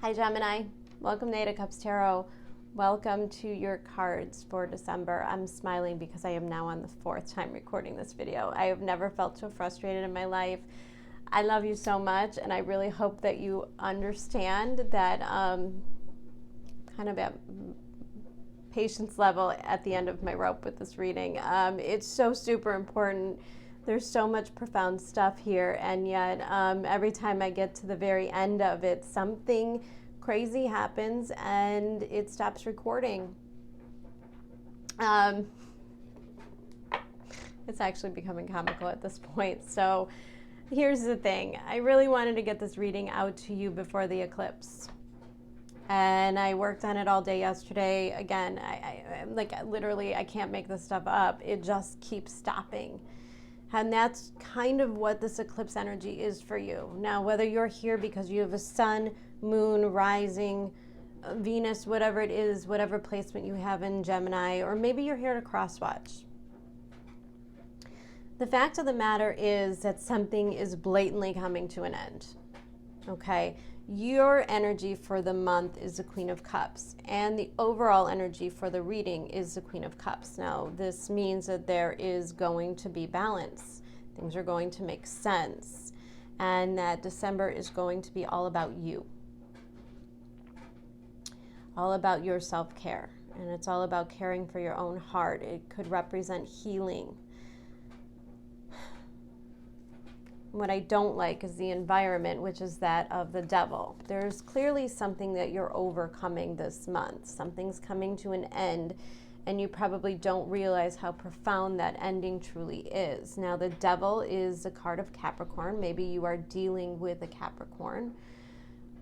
Hi Gemini, welcome to 8 of Cups Tarot. Welcome to your cards for December. I'm smiling because I am now on the 4th time recording this video. I have never felt so frustrated in my life. I love you so much, and I really hope that you understand that kind of at patience level at the end of my rope with this reading. It's so super important. There's so much profound stuff here, and yet every time I get to the very end of it, something crazy happens and it stops recording. It's actually becoming comical at this point. So here's the thing. I really wanted to get this reading out to you before the eclipse. And I worked on it all day yesterday. Again, I'm like, literally, I can't make this stuff up. It just keeps stopping. And that's kind of what this eclipse energy is for you. Now, whether you're here because you have a sun, moon, rising, Venus, whatever it is, whatever placement you have in Gemini, or maybe you're here to cross-watch. The fact of the matter is that something is blatantly coming to an end, okay? Your energy for the month is the Queen of Cups, and the overall energy for the reading is the Queen of Cups. Now, this means that there is going to be balance. Things are going to make sense, and that December is going to be all about you, all about your self-care, and it's all about caring for your own heart. It could represent healing. What I don't like is the environment, which is that of the devil. There's clearly something that you're overcoming this month. Something's coming to an end, and you probably don't realize how profound that ending truly is. Now, the devil is a card of Capricorn. Maybe you are dealing with a Capricorn,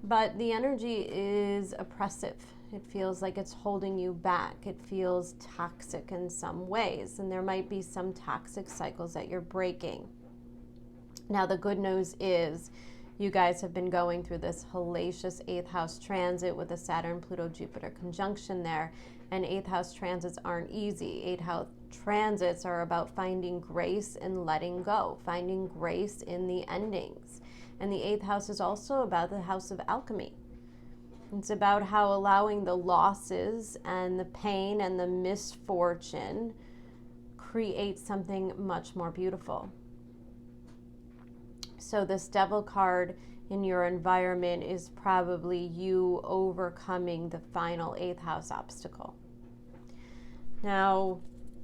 but the energy is oppressive. It feels like it's holding you back. It feels toxic in some ways, and there might be some toxic cycles that you're breaking. Now, the good news is you guys have been going through this hellacious 8th house transit with a Saturn, Pluto, Jupiter conjunction there. And 8th house transits aren't easy. 8th house transits are about finding grace and letting go, finding grace in the endings. And the 8th house is also about the house of alchemy. It's about how allowing the losses and the pain and the misfortune create something much more beautiful. So this devil card in your environment is probably you overcoming the final 8th house obstacle. Now,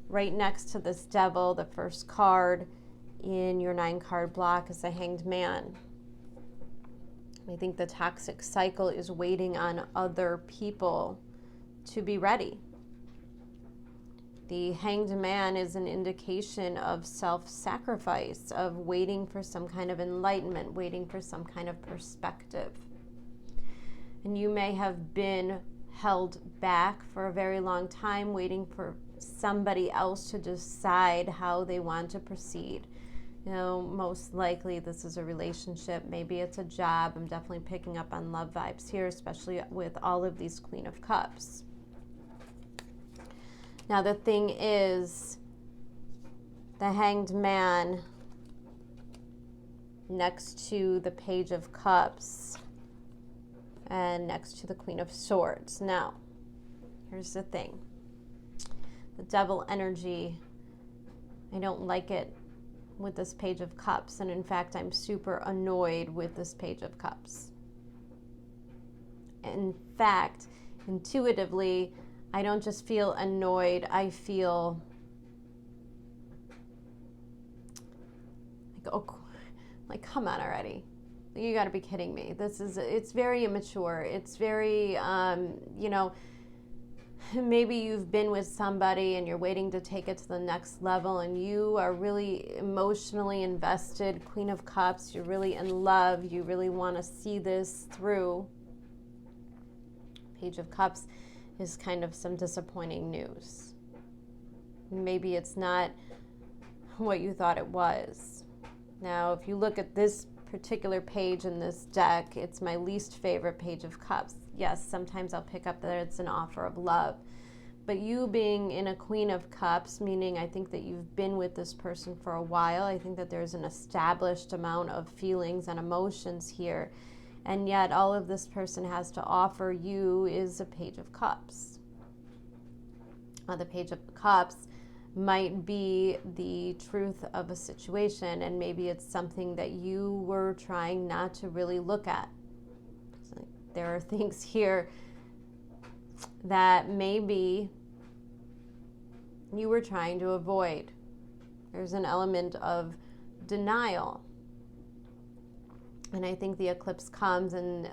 right next to this devil, the first card in your 9-card block is the Hanged Man. I think the toxic cycle is waiting on other people to be ready. The Hanged Man is an indication of self-sacrifice, of waiting for some kind of enlightenment, waiting for some kind of perspective. And you may have been held back for a very long time, waiting for somebody else to decide how they want to proceed. You know, most likely this is a relationship. Maybe it's a job. I'm definitely picking up on love vibes here, especially with all of these Queen of Cups. Now, the thing is, the Hanged Man next to the Page of Cups and next to the Queen of Swords. Now, here's the thing. The devil energy, I don't like it with this Page of Cups. And in fact, I'm super annoyed with this Page of Cups. In fact, intuitively, I don't just feel annoyed, I feel like, oh, like, come on already. You gotta be kidding me. It's very immature. It's very, you know, maybe you've been with somebody and you're waiting to take it to the next level and you are really emotionally invested. Queen of Cups, you're really in love. You really want to see this through. Page of Cups is kind of some disappointing news. Maybe it's not what you thought it was. Now, if you look at this particular page in this deck, it's my least favorite Page of Cups. Yes, sometimes I'll pick up that it's an offer of love. But you being in a Queen of Cups, meaning I think that you've been with this person for a while. I think that there's an established amount of feelings and emotions here. And yet all of this person has to offer you is a Page of Cups. The Page of Cups might be the truth of a situation, and maybe it's something that you were trying not to really look at. So there are things here that maybe you were trying to avoid. There's an element of denial. And I think the eclipse comes and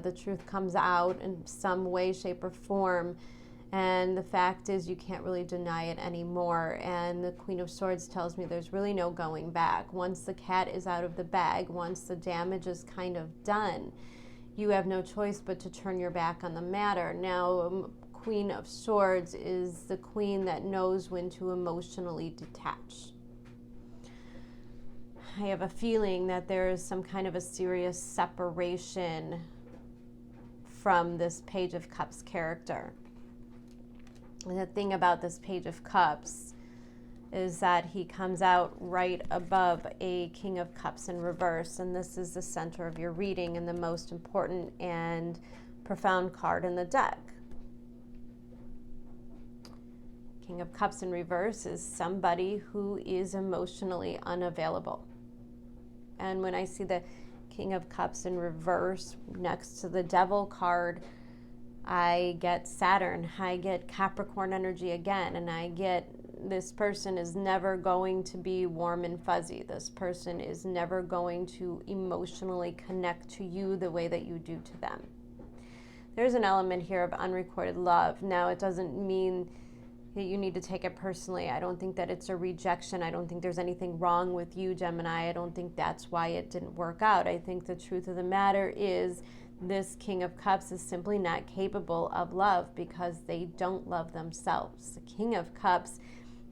the truth comes out in some way, shape, or form. And the fact is you can't really deny it anymore. And the Queen of Swords tells me there's really no going back. Once the cat is out of the bag, once the damage is kind of done, you have no choice but to turn your back on the matter. Now, Queen of Swords is the queen that knows when to emotionally detach. I have a feeling that there is some kind of a serious separation from this Page of Cups character. And the thing about this Page of Cups is that he comes out right above a King of Cups in reverse, and this is the center of your reading and the most important and profound card in the deck. King of Cups in reverse is somebody who is emotionally unavailable. And when I see the King of Cups in reverse next to the Devil card, I get Saturn, I get Capricorn energy again, and I get this person is never going to be warm and fuzzy. This person is never going to emotionally connect to you the way that you do to them. There's an element here of unrequited love. Now, it doesn't mean that you need to take it personally. I don't think that it's a rejection. I don't think there's anything wrong with you, Gemini. I don't think that's why it didn't work out. I think the truth of the matter is this King of Cups is simply not capable of love because they don't love themselves. The King of Cups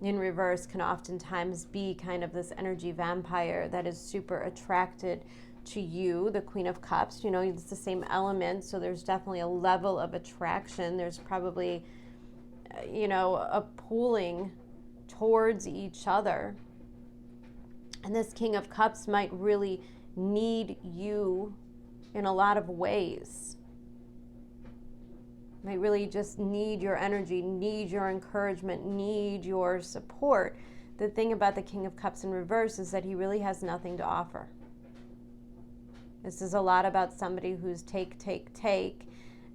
in reverse can oftentimes be kind of this energy vampire that is super attracted to you. The Queen of Cups, you know, it's the same element, so there's definitely a level of attraction. There's probably, you know, a pulling towards each other. And this King of Cups might really need you in a lot of ways. Might really just need your energy, need your encouragement, need your support. The thing about the King of Cups in reverse is that he really has nothing to offer. This is a lot about somebody who's take,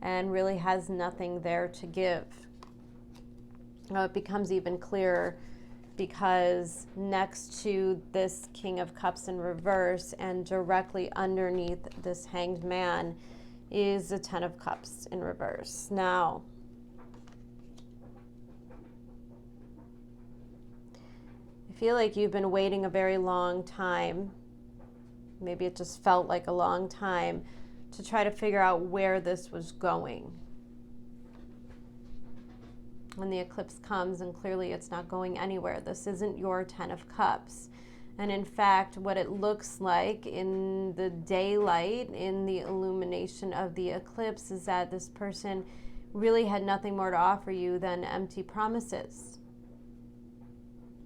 and really has nothing there to give. Now it becomes even clearer because next to this King of Cups in reverse and directly underneath this Hanged Man is the Ten of Cups in reverse. Now, I feel like you've been waiting a very long time. Maybe it just felt like a long time to try to figure out where this was going. When the eclipse comes, and clearly it's not going anywhere. This isn't your Ten of Cups. And in fact, what it looks like in the daylight, in the illumination of the eclipse, is that this person really had nothing more to offer you than empty promises.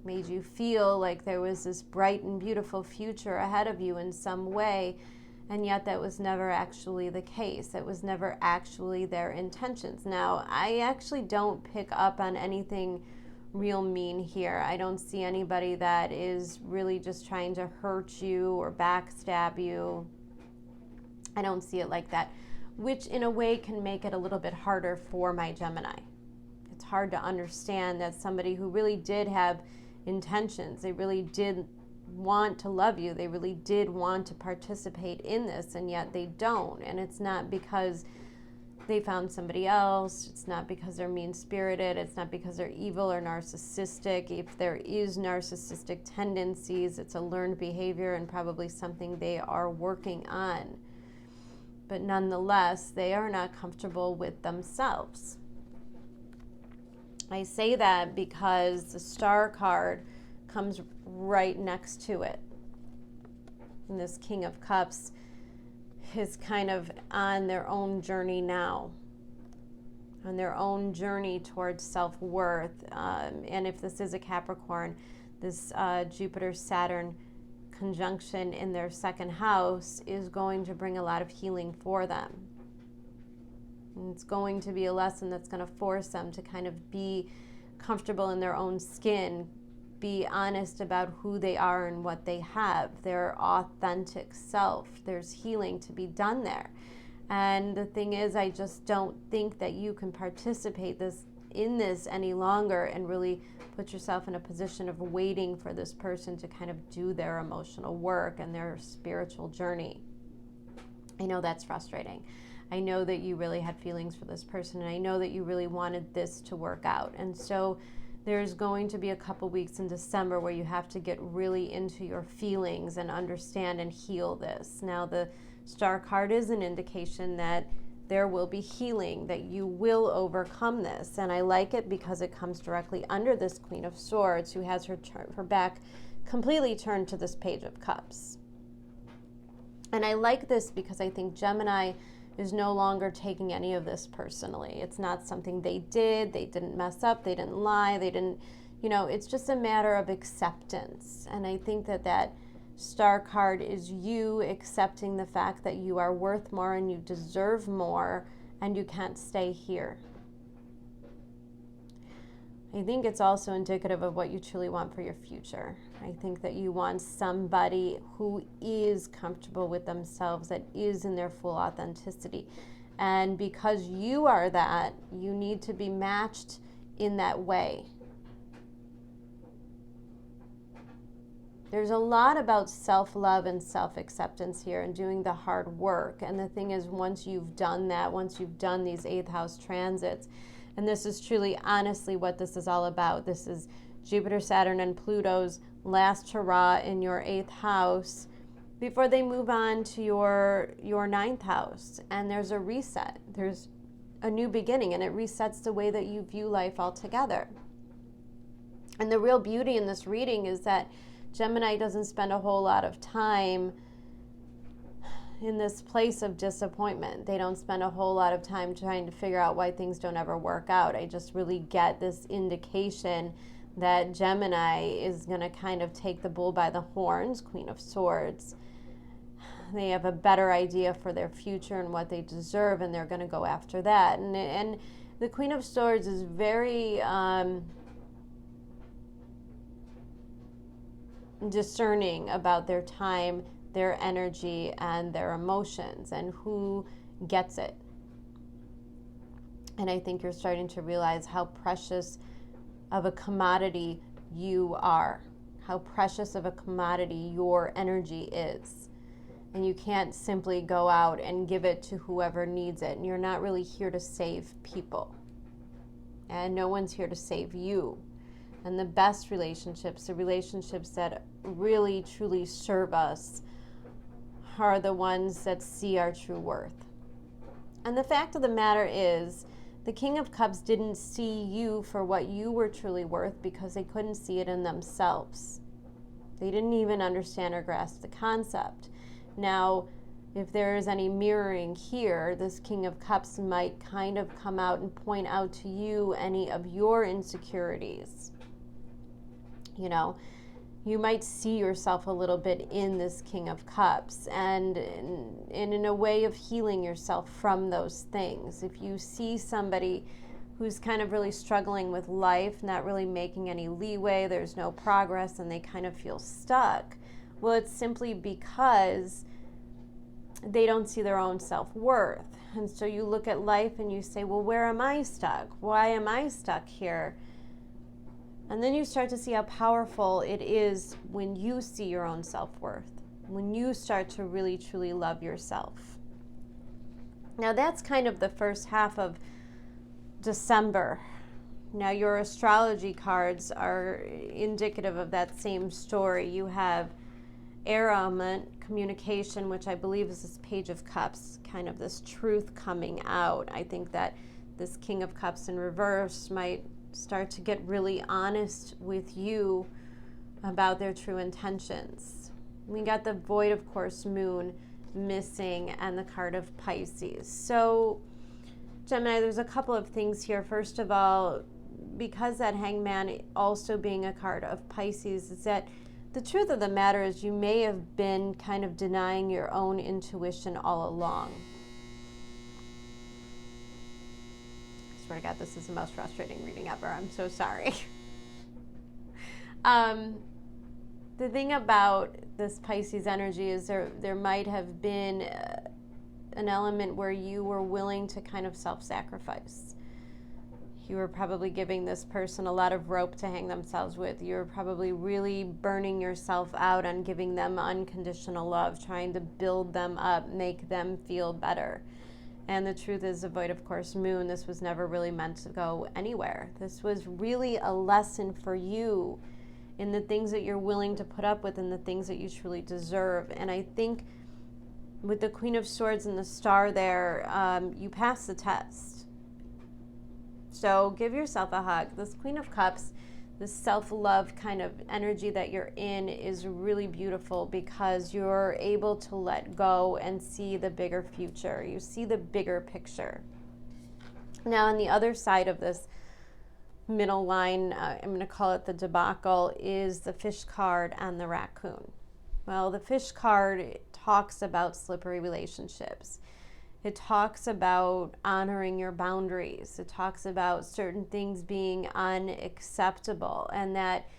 Made you feel like there was this bright and beautiful future ahead of you in some way, and yet that was never actually the case. That was never actually their intentions. Now, I actually don't pick up on anything real mean here. I don't see anybody that is really just trying to hurt you or backstab you. I don't see it like that, which in a way can make it a little bit harder for my Gemini. It's hard to understand that somebody who really did have intentions, they really did want to love you, they really did want to participate in this, and yet they don't. And it's not because they found somebody else. It's not because they're mean-spirited. It's not because they're evil or narcissistic. If there is narcissistic tendencies, it's a learned behavior and probably something they are working on. But nonetheless, they are not comfortable with themselves. I say that because the Star card comes right next to it. And this King of Cups is kind of on their own journey now, on their own journey towards self-worth. And if this is a Capricorn, this Jupiter-Saturn conjunction in their second house is going to bring a lot of healing for them. And it's going to be a lesson that's going to force them to kind of be comfortable in their own skin, be honest about who they are and what they have, their authentic self. There's healing to be done there. And the thing is, I just don't think that you can participate in this any longer and really put yourself in a position of waiting for this person to kind of do their emotional work and their spiritual journey. I know that's frustrating. I know that you really had feelings for this person, and I know that you really wanted this to work out. And so there's going to be a couple weeks in December where you have to get really into your feelings and understand and heal this. Now, the Star card is an indication that there will be healing, that you will overcome this. And I like it because it comes directly under this Queen of Swords, who has her back completely turned to this Page of Cups. And I like this because I think Gemini is no longer taking any of this personally. It's not something they did. They didn't mess up. They didn't lie. They didn't, it's just a matter of acceptance. And I think that Star card is you accepting the fact that you are worth more and you deserve more and you can't stay here. I think it's also indicative of what you truly want for your future. I think that you want somebody who is comfortable with themselves, that is in their full authenticity. And because you are that, you need to be matched in that way. There's a lot about self-love and self-acceptance here and doing the hard work. And the thing is, once you've done that, once you've done these 8th house transits, and this is truly, honestly, what this is all about. This is Jupiter, Saturn, and Pluto's last hurrah in your 8th house before they move on to your 9th house. And there's a reset. There's a new beginning, and it resets the way that you view life altogether. And the real beauty in this reading is that Gemini doesn't spend a whole lot of time in this place of disappointment. They don't spend a whole lot of time trying to figure out why things don't ever work out. I just really get this indication that Gemini is going to kind of take the bull by the horns, Queen of Swords. They have a better idea for their future and what they deserve, and they're going to go after that. And the Queen of Swords is very discerning about their time, their energy, and their emotions, and who gets it. And I think you're starting to realize how precious of a commodity you are, how precious of a commodity your energy is. And you can't simply go out and give it to whoever needs it. And you're not really here to save people. And no one's here to save you. And the best relationships, the relationships that really, truly serve us, are the ones that see our true worth. And the fact of the matter is, the King of Cups didn't see you for what you were truly worth because they couldn't see it in themselves. They didn't even understand or grasp the concept. Now, if there is any mirroring here, this King of Cups might kind of come out and point out to you any of your insecurities. You might see yourself a little bit in this King of Cups and in a way of healing yourself from those things. If you see somebody who's kind of really struggling with life, not really making any leeway, there's no progress, and they kind of feel stuck, well, it's simply because they don't see their own self-worth. And so you look at life and you say, well, where am I stuck? Why am I stuck here? And then you start to see how powerful it is when you see your own self-worth, when you start to really, truly love yourself. Now, that's kind of the first half of December. Now, your astrology cards are indicative of that same story. You have air element, communication, which I believe is this Page of Cups, kind of this truth coming out. I think that this King of Cups in reverse might start to get really honest with you about their true intentions. We got the Void, of course, Moon missing, and the card of Pisces. So, Gemini, there's a couple of things here. First of all, because that Hangman also being a card of Pisces, is that the truth of the matter is you may have been kind of denying your own intuition all along. I swear to God, this is the most frustrating reading ever. I'm so sorry. The thing about this Pisces energy is there might have been an element where you were willing to kind of self-sacrifice. You were probably giving this person a lot of rope to hang themselves with. You're probably really burning yourself out on giving them unconditional love, trying to build them up, make them feel better. And the truth is, the Void, of course, Moon, this was never really meant to go anywhere. This was really a lesson for you in the things that you're willing to put up with and the things that you truly deserve. And I think with the Queen of Swords and the Star there, you passed the test. So give yourself a hug. This Queen of Cups, this self-love kind of energy that you're in is really beautiful because you're able to let go and see the bigger future. You see the bigger picture. Now, on the other side of this middle line, I'm going to call it the debacle, is the Fish card and the Raccoon. Well, the Fish card talks about slippery relationships. It talks about honoring your boundaries. It talks about certain things being unacceptable, and that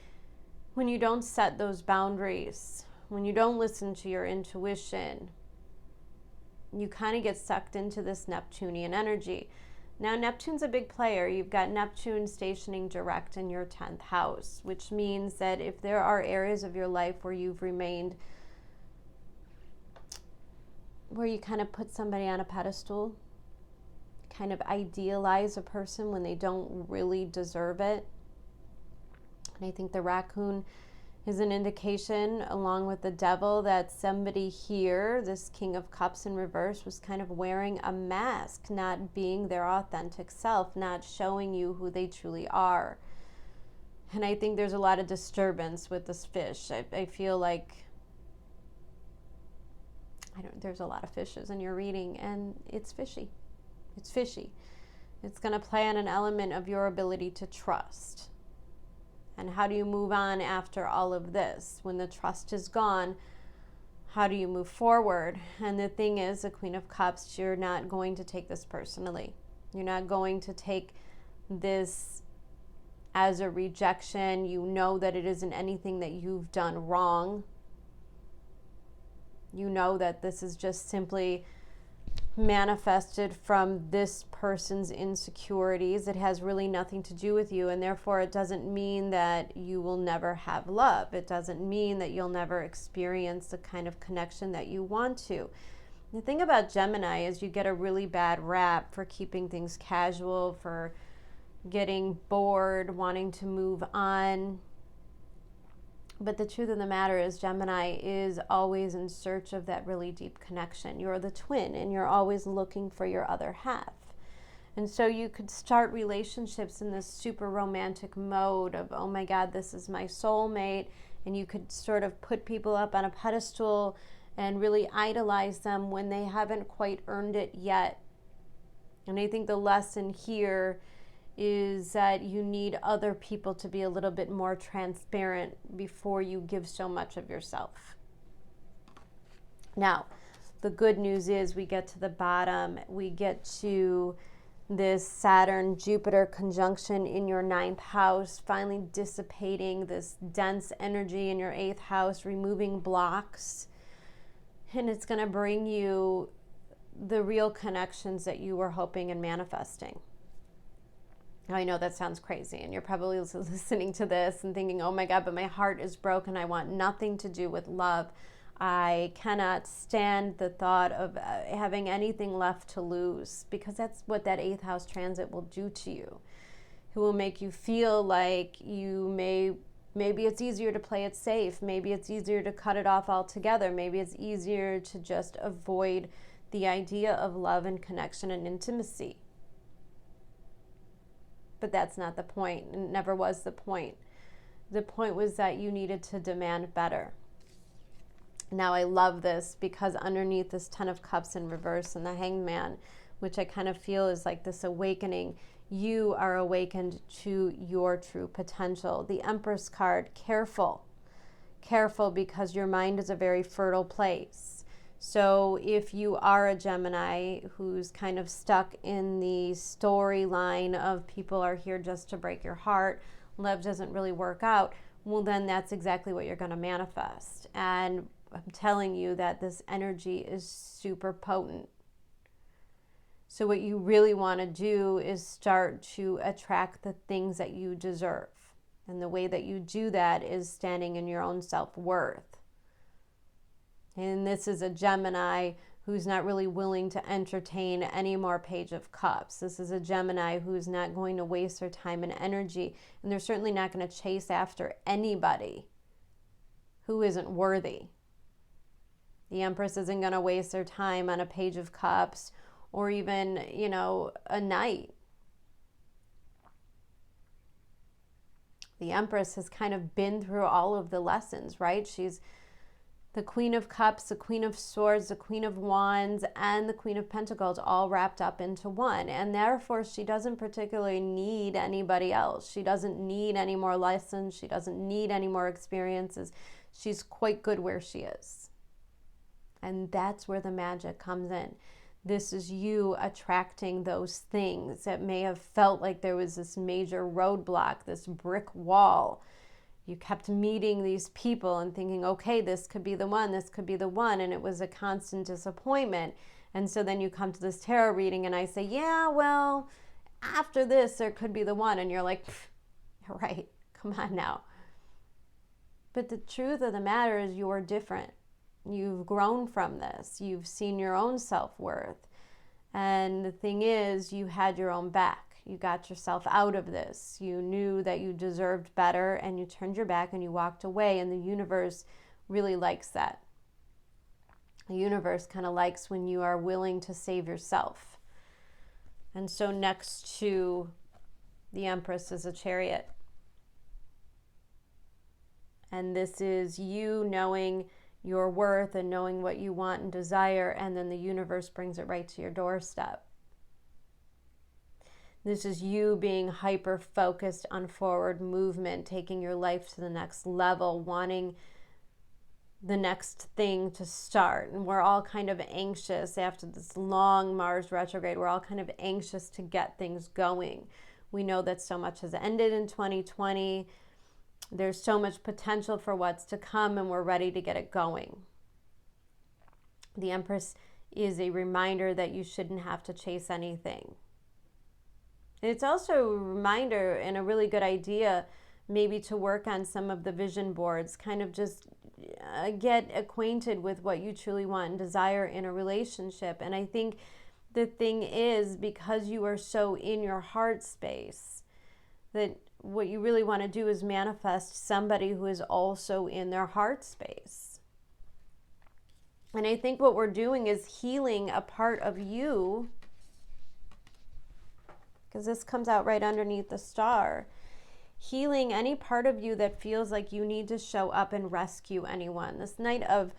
when you don't set those boundaries, when you don't listen to your intuition, you kind of get sucked into this Neptunian energy. Now, Neptune's a big player. You've got Neptune stationing direct in your 10th house, which means that if there are areas of your life where you've remained, where you kind of put somebody on a pedestal, kind of idealize a person when they don't really deserve it. And I think the Raccoon is an indication, along with the Devil, that somebody here, this King of Cups in reverse, was kind of wearing a mask, not being their authentic self, not showing you who they truly are. And I think there's a lot of disturbance with this fish. I feel like there's a lot of fishes in your reading, and it's fishy. It's fishy. It's going to play on an element of your ability to trust. And how do you move on after all of this? When the trust is gone, how do you move forward? And the thing is, the Queen of Cups, you're not going to take this personally. You're not going to take this as a rejection. You know that it isn't anything that you've done wrong. You know that this is just simply manifested from this person's insecurities. It has really nothing to do with you, and therefore it doesn't mean that you will never have love. It doesn't mean that you'll never experience the kind of connection that you want to. The thing about Gemini is you get a really bad rap for keeping things casual, for getting bored, wanting to move on. But the truth of the matter is Gemini is always in search of that really deep connection. You're the twin, and you're always looking for your other half. And so you could start relationships in this super romantic mode of, oh my God, this is my soulmate. And you could sort of put people up on a pedestal and really idolize them when they haven't quite earned it yet. And I think the lesson here is that you need other people to be a little bit more transparent before you give so much of yourself. Now, the good news is we get to the bottom. We get to this Saturn-Jupiter conjunction in your 9th house, finally dissipating this dense energy in your 8th house, removing blocks. And it's going to bring you the real connections that you were hoping and manifesting. I know that sounds crazy, and you're probably listening to this and thinking, oh my God, but my heart is broken. I want nothing to do with love. I cannot stand the thought of having anything left to lose, because that's what that 8th house transit will do to you. It will make you feel like maybe it's easier to play it safe. Maybe it's easier to cut it off altogether. Maybe it's easier to just avoid the idea of love and connection and intimacy. But that's not the point. It never was the point. The point was that you needed to demand better. Now, I love this because underneath this 10 of Cups in reverse and the Hanged Man, which I kind of feel is like this awakening, you are awakened to your true potential. The Empress card, careful. careful because your mind is a very fertile place. So if you are a Gemini who's kind of stuck in the storyline of people are here just to break your heart, love doesn't really work out, well, then that's exactly what you're going to manifest. And I'm telling you that this energy is super potent. So what you really want to do is start to attract the things that you deserve. And the way that you do that is standing in your own self-worth. And this is a Gemini who's not really willing to entertain any more Page of Cups. This is a Gemini who's not going to waste their time and energy. And they're certainly not going to chase after anybody who isn't worthy. The Empress isn't going to waste their time on a Page of Cups or even, a Knight. The Empress has kind of been through all of the lessons, right? She's the Queen of Cups, the Queen of Swords, the Queen of Wands, and the Queen of Pentacles all wrapped up into one. And therefore, she doesn't particularly need anybody else. She doesn't need any more lessons. She doesn't need any more experiences. She's quite good where she is. And that's where the magic comes in. This is you attracting those things that may have felt like there was this major roadblock, this brick wall. You kept meeting these people and thinking, okay, this could be the one, this could be the one. And it was a constant disappointment. And so then you come to this tarot reading and I say, yeah, well, after this, there could be the one. And you're like, you're right, come on now. But the truth of the matter is you're different. You've grown from this. You've seen your own self-worth. And the thing is, you had your own back. You got yourself out of this. You knew that you deserved better and you turned your back and you walked away. And the universe really likes that. The universe kind of likes when you are willing to save yourself. And so next to the Empress is a Chariot. And this is you knowing your worth and knowing what you want and desire, and then the universe brings it right to your doorstep. This is you being hyper-focused on forward movement, taking your life to the next level, wanting the next thing to start. And we're all kind of anxious after this long Mars retrograde. We're all kind of anxious to get things going. We know that so much has ended in 2020. There's so much potential for what's to come, and we're ready to get it going. The Empress is a reminder that you shouldn't have to chase anything. It's also a reminder and a really good idea maybe to work on some of the vision boards, kind of just get acquainted with what you truly want and desire in a relationship. And I think the thing is, because you are so in your heart space, that what you really want to do is manifest somebody who is also in their heart space. And I think what we're doing is healing a part of you, because this comes out right underneath the star. Healing any part of you that feels like you need to show up and rescue anyone. This Knight of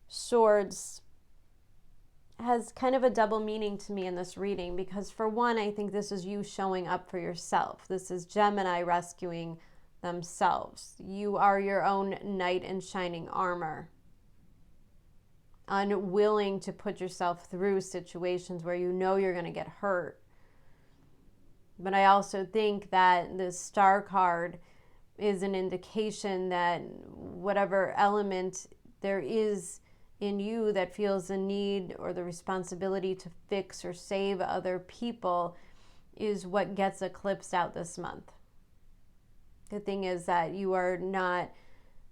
Swords has kind of a double meaning to me in this reading, because for one, I think this is you showing up for yourself. This is Gemini rescuing themselves. You are your own knight in shining armor, unwilling to put yourself through situations where you know you're going to get hurt. But I also think that the Star card is an indication that whatever element there is in you that feels the need or the responsibility to fix or save other people is what gets eclipsed out this month. The thing is that you are not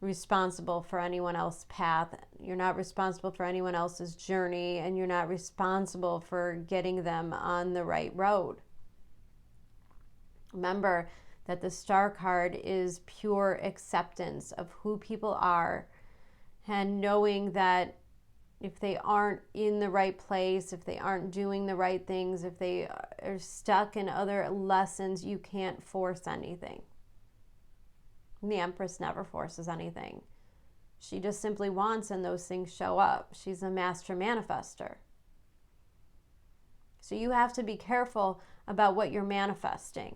responsible for anyone else's path. You're not responsible for anyone else's journey, and you're not responsible for getting them on the right road. Remember that the Star card is pure acceptance of who people are, and knowing that if they aren't in the right place, if they aren't doing the right things, if they are stuck in other lessons, you can't force anything. The Empress never forces anything. She just simply wants, and those things show up. She's a master manifester. So you have to be careful about what you're manifesting.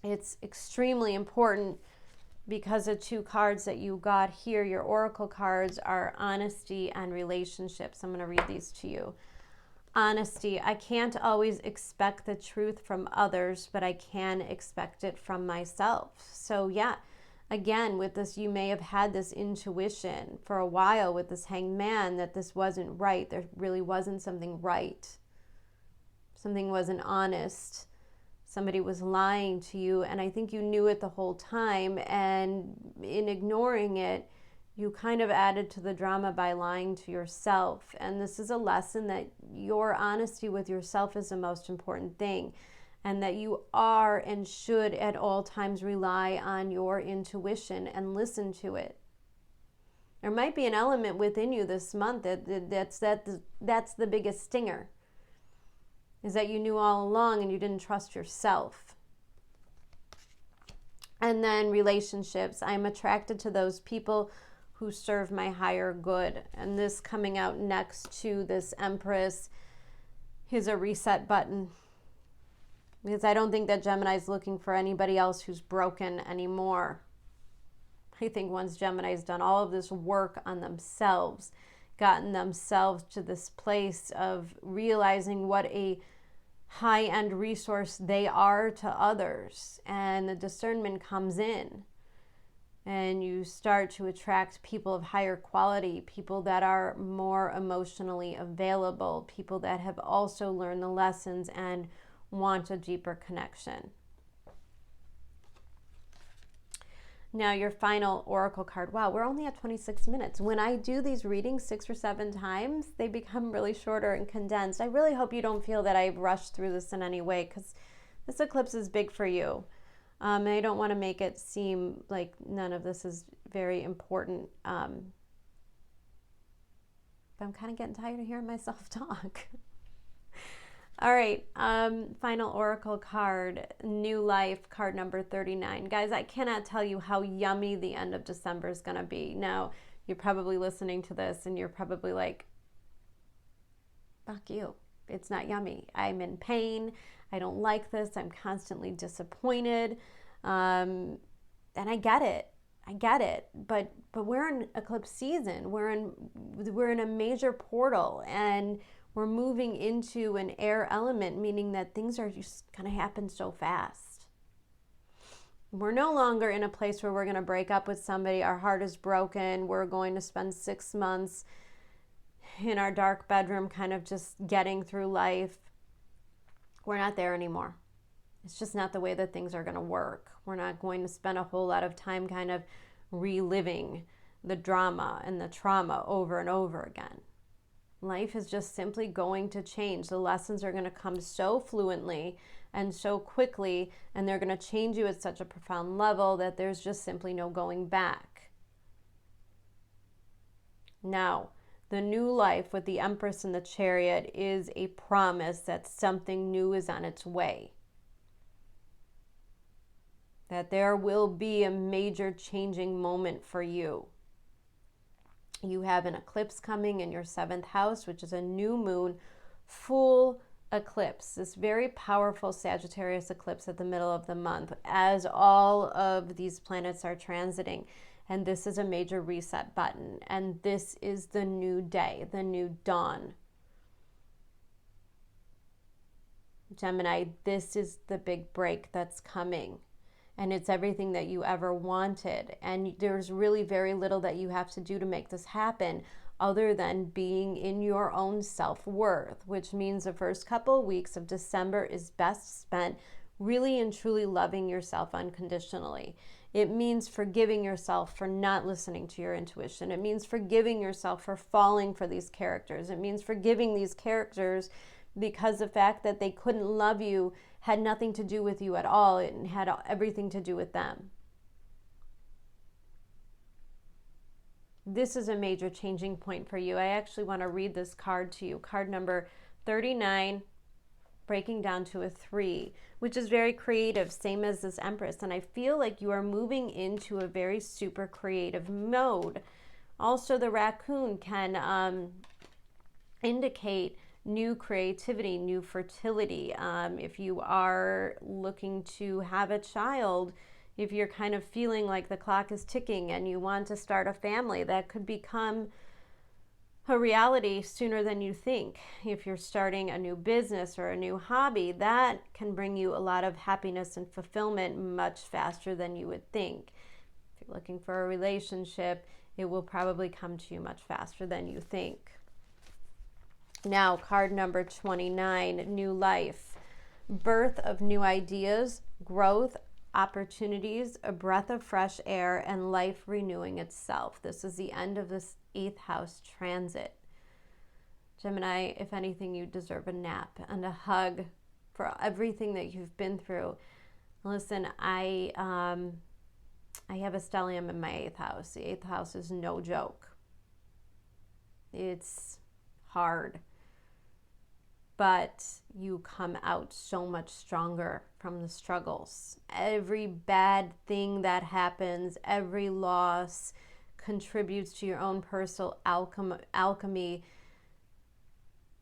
It's extremely important, because the two cards that you got here, your oracle cards, are honesty and relationships. I'm going to read these to you. Honesty. I can't always expect the truth from others, but I can expect it from myself. So yeah, again, with this, you may have had this intuition for a while with this Hanged Man that this wasn't right. There really wasn't something right. Something wasn't honest. Somebody was lying to you, and I think you knew it the whole time, and in ignoring it, you kind of added to the drama by lying to yourself. And this is a lesson that your honesty with yourself is the most important thing, and that you are and should at all times rely on your intuition and listen to it. There might be an element within you this month that's the biggest stinger, is that you knew all along and you didn't trust yourself. And then relationships. I'm attracted to those people who serve my higher good. And this coming out next to this Empress is a reset button. Because I don't think that Gemini is looking for anybody else who's broken anymore. I think once Gemini's done all of this work on themselves, gotten themselves to this place of realizing what a high-end resource they are to others, and the discernment comes in, and you start to attract people of higher quality, people that are more emotionally available, people that have also learned the lessons and want a deeper connection. Now, your final oracle card. Wow, we're only at 26 minutes. When I do these readings 6 or 7 times, they become really shorter and condensed. I really hope you don't feel that I've rushed through this in any way, because this eclipse is big for you. I don't want to make it seem like none of this is very important. But I'm kind of getting tired of hearing myself talk. All right, final oracle card, New Life, card number 39. Guys, I cannot tell you how yummy the end of December is going to be. Now, you're probably listening to this and you're probably like, fuck you. It's not yummy. I'm in pain. I don't like this. I'm constantly disappointed. And I get it. I get it. But we're in eclipse season. We're in a major portal, and we're moving into an air element, meaning that things are just going to happen so fast. We're no longer in a place where we're going to break up with somebody. Our heart is broken. We're going to spend 6 months in our dark bedroom kind of just getting through life. We're not there anymore. It's just not the way that things are going to work. We're not going to spend a whole lot of time kind of reliving the drama and the trauma over and over again. Life is just simply going to change. The lessons are going to come so fluently and so quickly, and they're going to change you at such a profound level that there's just simply no going back. Now, the new life with the Empress and the Chariot is a promise that something new is on its way. That there will be a major changing moment for you. You have an eclipse coming in your 7th house, which is a new moon, full eclipse. This very powerful Sagittarius eclipse at the middle of the month, as all of these planets are transiting. And this is a major reset button. And this is the new day, the new dawn. Gemini, this is the big break that's coming. And it's everything that you ever wanted. And there's really very little that you have to do to make this happen other than being in your own self-worth, which means the first couple of weeks of December is best spent really and truly loving yourself unconditionally. It means forgiving yourself for not listening to your intuition. It means forgiving yourself for falling for these characters. It means forgiving these characters because the fact that they couldn't love you had nothing to do with you at all. It had everything to do with them. This is a major changing point for you. I actually want to read this card to you. Card number 39, breaking down to a 3, which is very creative, same as this Empress. And I feel like you are moving into a very super creative mode. Also, the raccoon can indicate new creativity, new fertility. If you are looking to have a child, If you're kind of feeling like the clock is ticking and you want to start a family, that could become a reality sooner than you think. If you're starting a new business or a new hobby, that can bring you a lot of happiness and fulfillment much faster than you would think. If you're looking for a relationship, it will probably come to you much faster than you think. Now, card number 29, new life. Birth of new ideas, growth, opportunities, a breath of fresh air, and life renewing itself. This is the end of this 8th house transit. Gemini, if anything, you deserve a nap and a hug for everything that you've been through. Listen, I have a stellium in my 8th house. The 8th house is no joke. It's hard. But you come out so much stronger from the struggles. Every bad thing that happens, every loss contributes to your own personal alchemy,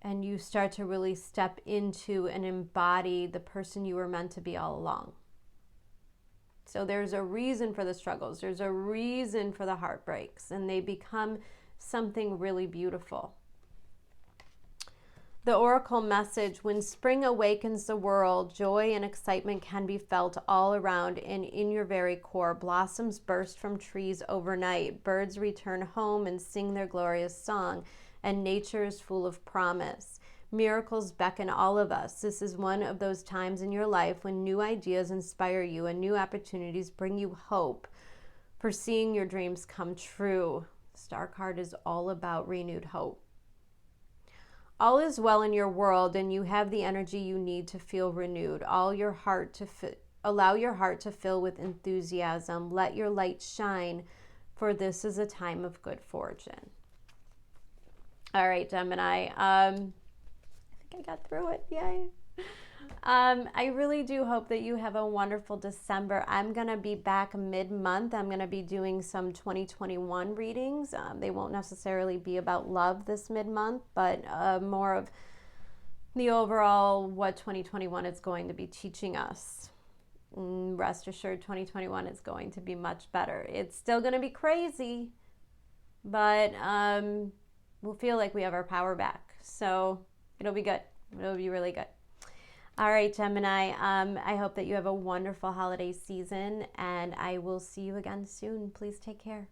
and you start to really step into and embody the person you were meant to be all along. So there's a reason for the struggles. There's a reason for the heartbreaks, and they become something really beautiful. The oracle message: when spring awakens the world, joy and excitement can be felt all around and in your very core. Blossoms burst from trees overnight. Birds return home and sing their glorious song, and nature is full of promise. Miracles beckon all of us. This is one of those times in your life when new ideas inspire you and new opportunities bring you hope for seeing your dreams come true. Star card is all about renewed hope. All is well in your world, and you have the energy you need to feel renewed. Allow your heart to fill with enthusiasm. Let your light shine, for this is a time of good fortune. All right, Gemini. I think I got through it. Yay. I really do hope that you have a wonderful December. I'm going to be back mid-month. I'm going to be doing some 2021 readings. They won't necessarily be about love this mid-month, but more of the overall what 2021 is going to be teaching us. Rest assured, 2021 is going to be much better. It's still going to be crazy, but we'll feel like we have our power back. So it'll be good. It'll be really good. All right, Gemini, I hope that you have a wonderful holiday season, and I will see you again soon. Please take care.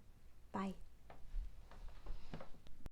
Bye.